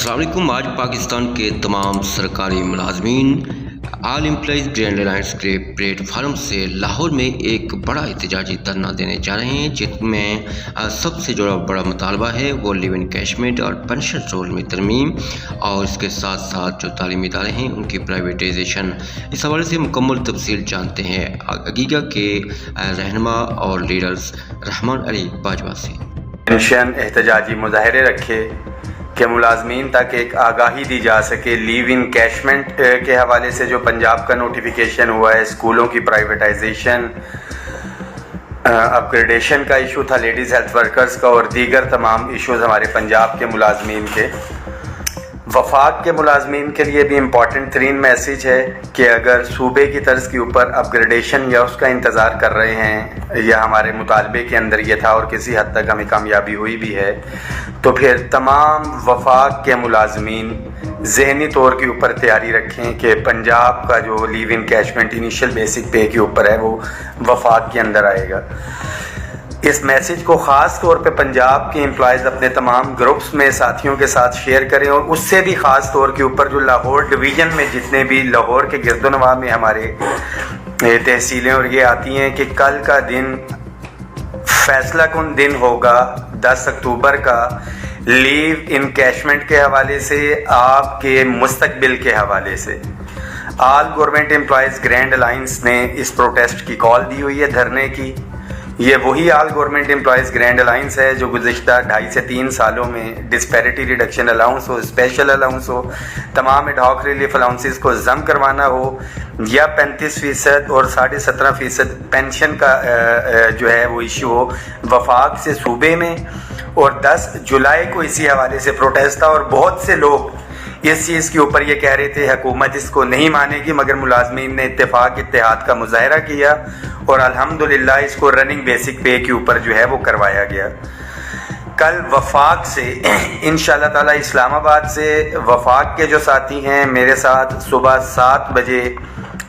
अस्सलाम वालेकुम। आज पाकिस्तान के तमाम सरकारी मुलाजमीन ऑल एम्प्लॉइज़ ग्रैंड अलायंस के प्लेटफार्म से लाहौर में एक बड़ा एहतजाजी धरना देने जा रहे हैं, जिसमें सबसे जो बड़ा मुतालबा है वो लिव इनकैशमेंट और पेंशन रोल में तरमीम और इसके साथ साथ जो तालीमी इदारे हैं उनकी प्राइवेटाइजेशन। इस हवाले से मुकम्मल तफसील जानते हैं अगीगा के रहनुमा और लीडर्स रहमान अली बाजवा से। पेंशन एहतजाजी मुजाहरे रखे कि मुलाजमीन तक एक आगाही दी जा सके। लीव इन कैशमेंट के हवाले से जो पंजाब का नोटिफिकेशन हुआ है, स्कूलों की प्राइवेटाइजेशन, अपग्रेडेशन का इशू था लेडीज़ हेल्थ वर्कर्स का और दीगर तमाम इशूज़ हमारे पंजाब के मुलाजमीन के। वफाक के मुलाजमीन के लिए भी इम्पॉर्टेंट तरीन मैसेज है कि अगर सूबे की तर्ज के ऊपर अपग्रेडेशन या उसका इंतज़ार कर रहे हैं या हमारे मुतालबे के अंदर ये था और किसी हद तक हमें कामयाबी हुई भी है, तो फिर तमाम वफाक के मुलाजमीन ज़हनी तौर के ऊपर तैयारी रखें कि पंजाब का जो लीव इन कैशमेंट इनिशियल बेसिक पे के ऊपर है वो वफाक के अंदर आएगा। इस मैसेज को ख़ास तौर पे पंजाब के एम्प्लॉयज़ अपने तमाम ग्रुप्स में साथियों के साथ शेयर करें और उससे भी ख़ास तौर के ऊपर जो लाहौर डिवीज़न में जितने भी लाहौर के गिरदोनवा में हमारे तहसीलें और ये आती हैं कि कल का दिन फैसला कुन दिन होगा 10 अक्टूबर का लीव इन कैशमेंट के हवाले से, आपके मुस्तकबिल के हवाले से। All government employees grand alliance ने इस प्रोटेस्ट की कॉल दी हुई है धरने की। ये वही all government employees grand alliance है जो गुज़िश्ता 2.5 से 3 सालों में डिस्पैरिटी रिडक्शन अलाउंस हो, स्पेशल अलाउंस हो, तमाम एडहॉक रिलीफ अलाउंसेस को जम करवाना हो या 35% और 17.5% पेंशन का जो है वो इशू हो वफाक से सूबे में। और 10 जुलाई को इसी हवाले से प्रोटेस्ट था और बहुत से लोग इस चीज़ के ऊपर ये कह रहे थे हुकूमत इसको नहीं मानेगी, मगर मुलाजमीन ने इत्तेफाक इत्तेहाद का मुजाहरा किया और अल्हम्दुलिल्लाह इसको रनिंग बेसिक पे के ऊपर जो है वो करवाया गया। कल वफाक से इंशाअल्लाह ताला इस्लामाबाद से वफाक के जो साथी हैं मेरे साथ सुबह 7 बजे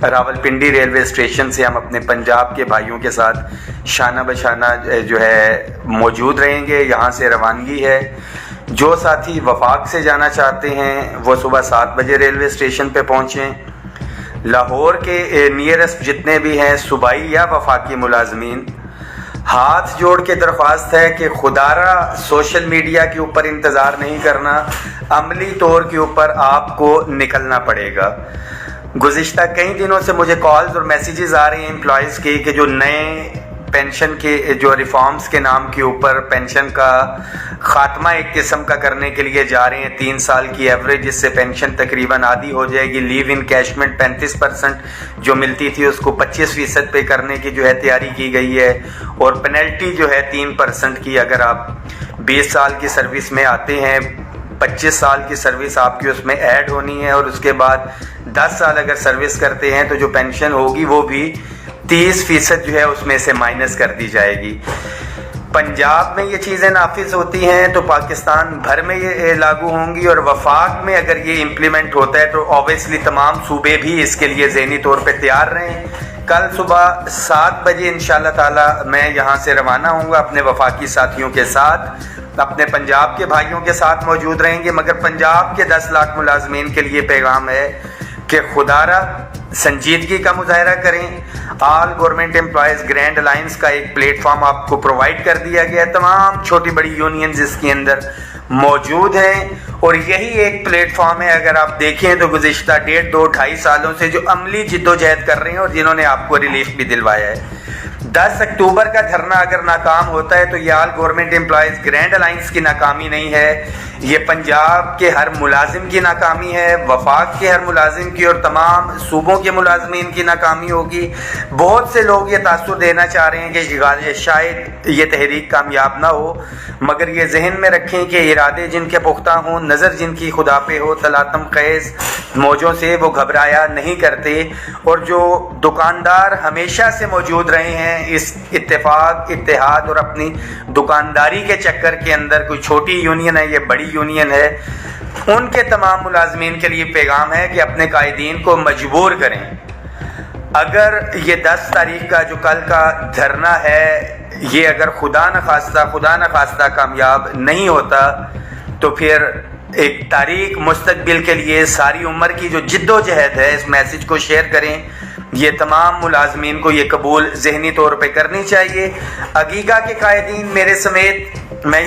रावलपिंडी रेलवे स्टेशन से हम अपने पंजाब के भाइयों के साथ शाना बशाना जो है मौजूद रहेंगे। यहाँ से रवानगी है। जो साथी वफाक से जाना चाहते हैं वो सुबह 7 बजे रेलवे स्टेशन पे पहुँचें। लाहौर के नियरेस्ट जितने भी हैं सूबाई या वफाकी मुलाजमीन, हाथ जोड़ के दरख्वास्त है कि खुदारा सोशल मीडिया के ऊपर इंतज़ार नहीं करना, अमली तौर के ऊपर आपको निकलना पड़ेगा। गुज़िश्ता कई दिनों से मुझे कॉल्स और मैसेजेस आ रहे हैं एम्प्लॉयज़ के कि जो नए पेंशन के जो रिफॉर्म्स के नाम के ऊपर पेंशन का ख़ात्मा एक किस्म का करने के लिए जा रहे हैं। 3 साल की एवरेज जिससे पेंशन तकरीबन आधी हो जाएगी। लीव इन कैशमेंट 35% जो मिलती थी उसको 25% पे करने की जो है तैयारी की गई है और पेनल्टी जो है 3% की। अगर आप 20 साल की सर्विस में आते हैं, 25 साल की सर्विस आपकी उसमें ऐड होनी है और उसके बाद 10 साल अगर सर्विस करते हैं तो जो पेंशन होगी वो भी 30% जो है उसमें से माइनस कर दी जाएगी। पंजाब में ये चीज़ें नाफिज होती हैं तो पाकिस्तान भर में ये लागू होंगी और वफाक में अगर ये इम्प्लीमेंट होता है तो ऑब्वियसली तमाम सूबे भी इसके लिए ज़हनी तौर पे तैयार रहें। कल सुबह 7 बजे इंशाअल्लाह ताला मैं यहाँ से रवाना होऊंगा अपने वफाकी साथियों के साथ। अपने पंजाब के भाइयों के साथ मौजूद रहेंगे, मगर पंजाब के 10 लाख मुलाजमीन के लिए पैगाम है कि खुदारा संजीदगी का मुजाहरा करें। All government employees grand alliance का एक प्लेटफॉर्म आपको प्रोवाइड कर दिया गया है। तमाम छोटी बड़ी यूनियंस इसके अंदर मौजूद हैं और यही एक प्लेटफॉर्म है। अगर आप देखें तो गुज़िश्ता 1.5, 2, 2.5 सालों से जो अमली जिद्दोजहद कर रहे हैं और जिन्होंने आपको रिलीफ भी दिलवाया है। 10 अक्टूबर का धरना अगर नाकाम होता है तो ये all government employees grand alliance की नाकामी नहीं है, ये पंजाब के हर मुलाजिम की नाकामी है, वफाक के हर मुलाजिम की और तमाम सूबों के मुलाजमीन की नाकामी होगी। बहुत से लोग ये तासुर देना चाह रहे हैं कि शायद ये तहरीक कामयाब ना हो, मगर ये जहन में रखें कि इरादे जिनके पुख्ता हों, नज़र जिनकी खुदा पे हो, तलातम ख़ैज़ मौजों से वो घबराया नहीं करते और जो दुकानदार हमेशा से मौजूद रहे हैं इस इत्तेफाक इत्तेहाद और अपनी दुकानदारी के चक्कर के अंदर, कोई छोटी यूनियन है या बड़ी यूनियन है, उनके तमाम मुलाजमीन के लिए पैगाम है कि अपने कायदीन को मजबूर करें। अगर ये 10 तारीख का जो कल का धरना है ये अगर खुदा न खास्ता कामयाब नहीं होता तो फिर ایک تاریک مستقبل کے لیے ساری عمر کی جو جد و جہد ہے اس میسج کو شیئر کریں. یہ تمام ملازمین کو یہ قبول ذہنی طور پہ کرنی چاہیے. عقیقہ کے قائدین میرے سمیت میں